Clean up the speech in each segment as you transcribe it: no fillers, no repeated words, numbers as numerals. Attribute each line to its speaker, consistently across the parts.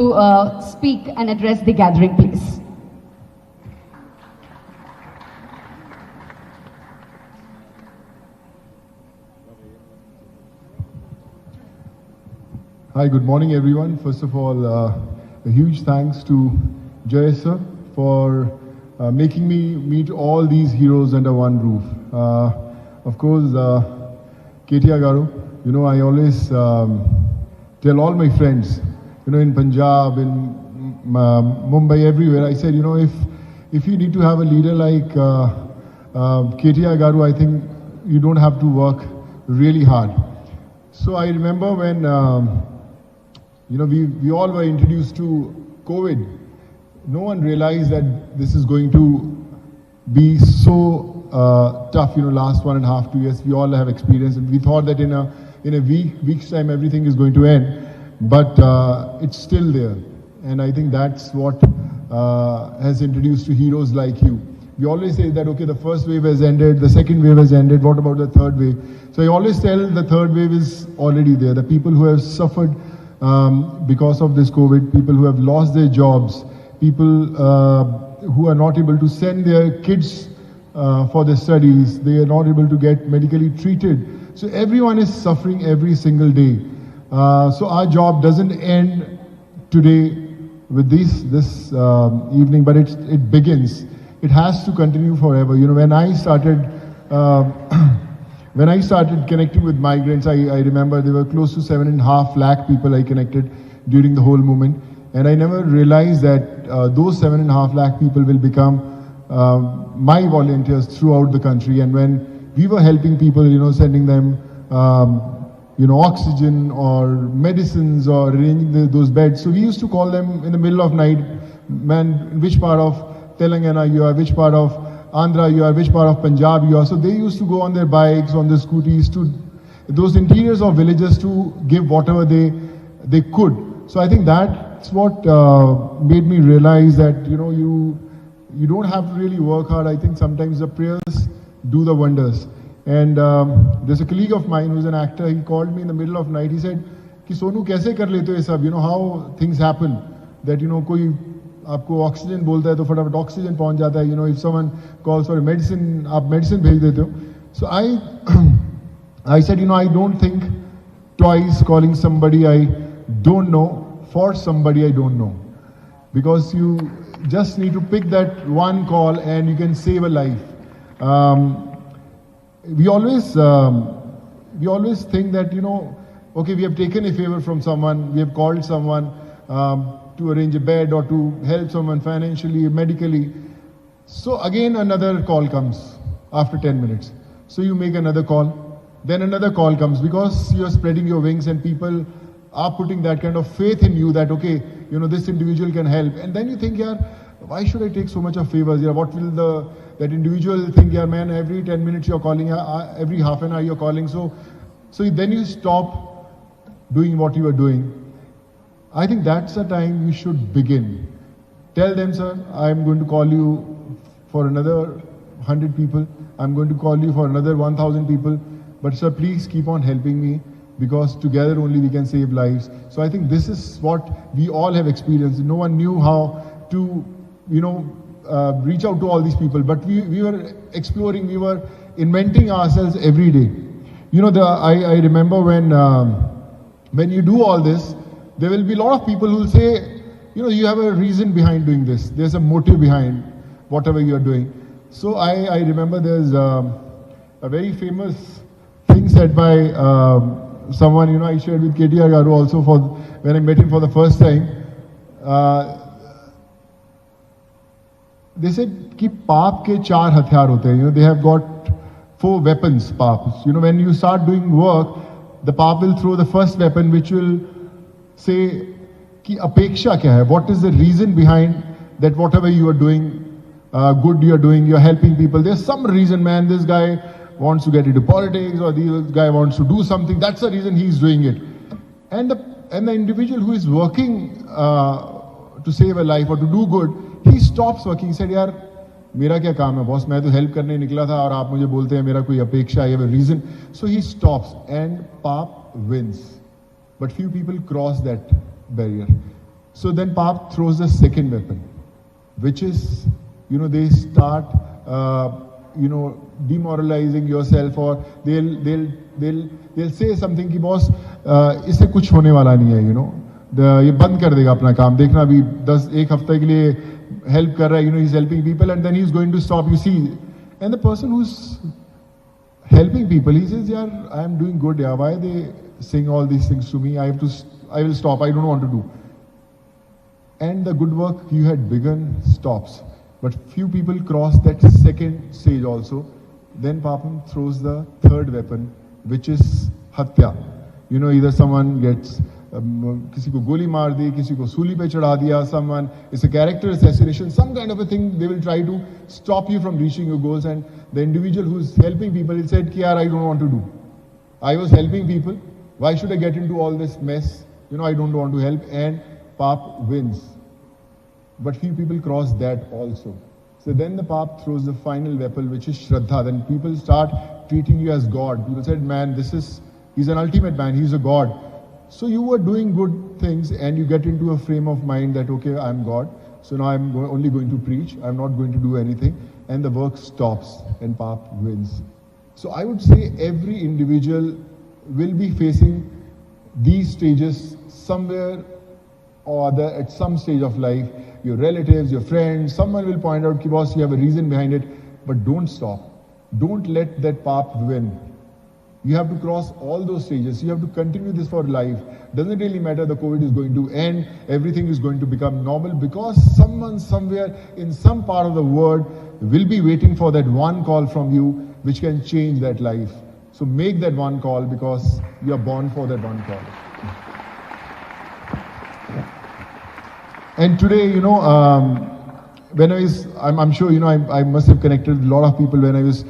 Speaker 1: to speak and address the gathering, please.
Speaker 2: Hi, good morning everyone. First of all, a huge thanks to Jay sir for making me meet all these heroes under one roof. Of course, KTR Garu, you know, I always tell all my friends, you know, in Punjab, in Mumbai, everywhere, I said, you know, if you need to have a leader like KTR Garu, I think you don't have to work really hard. So I remember when, you know, we all were introduced to COVID. No one realized that this is going to be so tough, you know, last 1.5, 2 years. We all have experienced it. We thought that in a week's time, everything is going to end. But it's still there. And I think that's what has introduced to heroes like you. We always say that, okay, the first wave has ended, the second wave has ended, what about the third wave? So I always tell the third wave is already there. The people who have suffered because of this COVID, people who have lost their jobs, people who are not able to send their kids for their studies, they are not able to get medically treated. So everyone is suffering every single day. So our job doesn't end today with this evening, but it begins. It has to continue forever. You know, when I started connecting with migrants, I remember there were close to 7.5 lakh people I connected during the whole movement, and I never realized that those 7.5 lakh people will become my volunteers throughout the country. And when we were helping people, you know, sending them you know, oxygen or medicines or arranging those beds. So we used to call them in the middle of night, man, which part of Telangana you are, which part of Andhra you are, which part of Punjab you are. So they used to go on their bikes, on their scooties to those interiors of villages to give whatever they could. So I think that's what made me realize that, you know, you don't have to really work hard. I think sometimes the prayers do the wonders. And there's a colleague of mine who's an actor. He called me in the middle of night. He said, "Ki Sonu, kaise kar lete ho ye sab? You know how things happen. That, you know, koi aapko oxygen bolta hai to fatafat oxygen pahunch jata hai. You know, if someone calls for a medicine, aap medicine bhej dete ho." So I said, you know, I don't think twice calling somebody I don't know for somebody I don't know, because you just need to pick that one call and you can save a life. We always think that, you know, okay, we have taken a favor from someone, we have called someone to arrange a bed or to help someone financially, medically. So again another call comes after 10 minutes. So you make another call, then another call comes, because you are spreading your wings and people are putting that kind of faith in you that, okay, you know, this individual can help. And then you think, yeah, why should I take so much of favors? Yeah, what will that individual think? Yeah, man, every 10 minutes you're calling, every half an hour you're calling. So then you stop doing what you are doing. I think that's the time you should begin. Tell them, sir, I'm going to call you for another 100 people. I'm going to call you for another 1,000 people. But sir, please keep on helping me, because together only we can save lives. So I think this is what we all have experienced. No one knew how to, you know, reach out to all these people, but we were exploring, we were inventing ourselves every day. You know, I remember when you do all this, there will be a lot of people who will say, you know, you have a reason behind doing this. There's a motive behind whatever you are doing. So I remember there's a very famous thing said by someone, you know, I shared with KTR Garu also when I met him for the first time. They said कि पाप के 4 हथियार होते हैं. You know, they have got 4 weapons, paps. You know, when you start doing work, the pap will throw the first weapon, which will say कि अपेक्षा क्या है? What is the reason behind that whatever you are doing, good you are doing, you are helping people. There's some reason, man. This guy wants to get into politics, or this guy wants to do something. That's the reason he's doing it. And the individual who is working to save a life or to do good, he stops working. He said, यार मेरा क्या काम है boss, मैं तो help करने निकला था और आप मुझे बोलते हैं मेरा कोई अपेक्षा है, reason. So he stops and PAP wins. But few people cross that barrier. So then Pap throws the second weapon, which is, they start, demoralizing yourself, or they'll say something कि boss, इससे कुछ होने वाला नहीं है, ये बंद कर देगा अपना काम, देखना अभी 1 हफ्ते के लिए help कर रहा है, he's helping people and then he's going to stop, you see. And the person who's helping people, he says, yeah, I am doing good, yeah, why are they saying all these things to me? I will stop, I don't want to do. And the good work you had begun stops. But few people cross that second stage also. Then Papam throws the third weapon, which is hatya. Either someone gets किसी को गोली मार दी, किसी को सूली पे चढ़ा दिया, someone, it's a character assassination, some kind of a thing. They will try to stop you from reaching your goals, and the individual who's helping people, he said, "Yaar, I don't want to do. I was helping people. Why should I get into all this mess? I don't want to help." And Pap wins. But few people cross that also. So then the Pap throws the final weapon, which is Shraddha. Then people start treating you as God. People said, man, he's an ultimate man, he's a God. So you were doing good things and you get into a frame of mind that, okay, I'm God. So now I'm only going to preach. I'm not going to do anything. And the work stops and Pap wins. So I would say every individual will be facing these stages somewhere or other at some stage of life. Your relatives, your friends, someone will point out, boss, you have a reason behind it, but don't stop. Don't let that Pap win. You have to cross all those stages. You have to continue this for life. Doesn't really matter the COVID is going to end, everything is going to become normal, because someone somewhere in some part of the world will be waiting for that one call from you which can change that life. So make that one call, because you are born for that one call. And today, when I'm sure, I must have connected a lot of people when I was,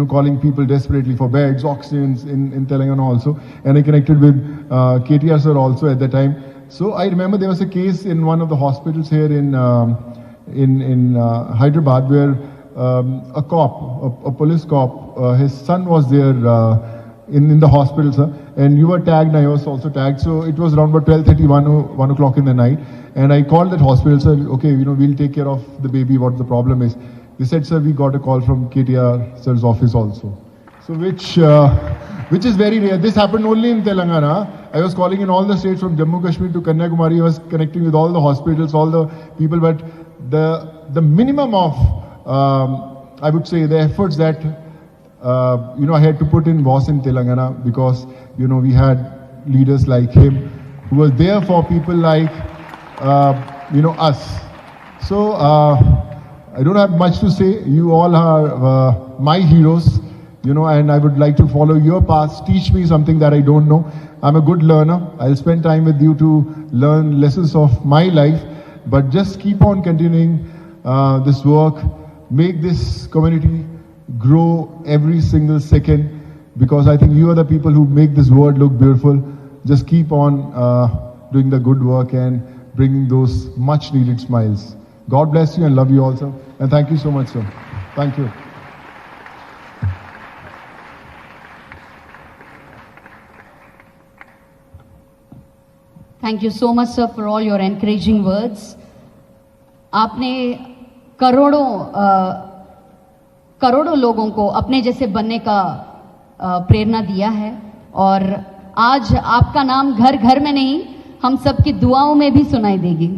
Speaker 2: calling people desperately for beds, oxygen in Telangana also. And I connected with KTR sir also at that time. So I remember there was a case in one of the hospitals here in Hyderabad where a cop, a police cop, his son was there in the hospital, sir. And you were tagged, and I was also tagged. So it was around about 12:30, 1 o'clock in the night. And I called that hospital, sir, okay, we'll take care of the baby, what the problem is. They said, sir, we got a call from KTR sir's office also. So which is very rare. This happened only in Telangana. I was calling in all the states from Jammu Kashmir to Kanyakumari. I was connecting with all the hospitals, all the people, but the minimum of, I would say, the efforts that, I had to put in was in Telangana, because, we had leaders like him who was there for people like, us. So, I don't have much to say. You all are my heroes, and I would like to follow your paths. Teach me something that I don't know. I'm a good learner. I'll spend time with you to learn lessons of my life, but just keep on continuing this work. Make this community grow every single second, because I think you are the people who make this world look beautiful. Just keep on doing the good work and bringing those much needed smiles. God bless you and love you also. And thank you so much, sir. Thank you.
Speaker 1: Thank you so much, sir, for all your encouraging words. आपने करोड़ों लोगों को अपने जैसे बनने का प्रेरणा दिया है, और आज आपका नाम घर घर में नहीं, हम सबकी दुआओं में भी सुनाई देगी.